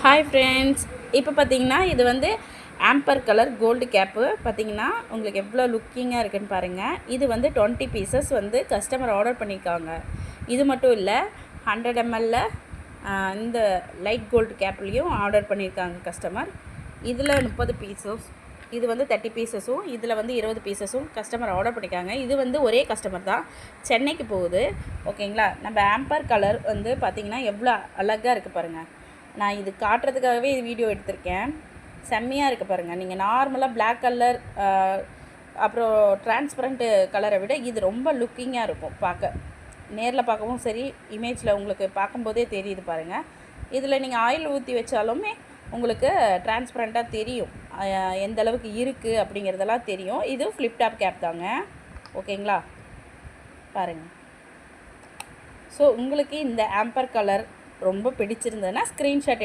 Hi friends, இப்போ பார்த்தீங்கன்னா இது வந்து ஆம்பர் கலர் கோல்டு கேப்பு பார்த்தீங்கன்னா உங்களுக்கு எவ்வளோ லுக்கிங்காக இருக்குன்னு பாருங்கள். இது வந்து 20 பீசஸ் வந்து கஸ்டமர் ஆர்டர் பண்ணியிருக்காங்க. இது மட்டும் இல்லை, 100 ml இந்த லைட் கோல்டு கேப்லேயும் ஆர்டர் பண்ணியிருக்காங்க கஸ்டமர். இதில் 30 பீசஸ், இது வந்து 30 பீசஸும், இதில் வந்து 20 பீசஸும் கஸ்டமர் ஆர்டர் பண்ணியிருக்காங்க. இது வந்து ஒரே கஸ்டமர் தான், சென்னைக்கு போகுது. ஓகேங்களா. நம்ம ஆம்பர் கலர் வந்து பார்த்திங்கன்னா எவ்வளோ அழகாக இருக்குது பாருங்கள். நான் இது காட்டுறதுக்காகவே இது வீடியோ எடுத்திருக்கேன். செம்மையாக இருக்குது பாருங்கள். நீங்கள் நார்மலாக பிளாக் கலர் அப்புறம் டிரான்ஸ்பரண்ட்டு கலரை விட இது ரொம்ப லுக்கிங்காக இருக்கும் பார்க்க. நேரில் பார்க்கவும் சரி, இமேஜில் உங்களுக்கு பார்க்கும்போதே தெரியுது பாருங்கள். இதில் நீங்கள் ஆயில் ஊற்றி வச்சாலுமே உங்களுக்கு டிரான்ஸ்பரண்ட்டாக தெரியும், எந்த அளவுக்கு இருக்குது அப்படிங்கிறதெல்லாம் தெரியும். இது ஃப்ளிப் டாப் கேப் தாங்க. ஓகேங்களா, பாருங்கள். ஸோ உங்களுக்கு இந்த ஆம்பர் கலர் ரொம்ப பிடிச்சிருந்ததுன்னா ஸ்க்ரீன்ஷாட்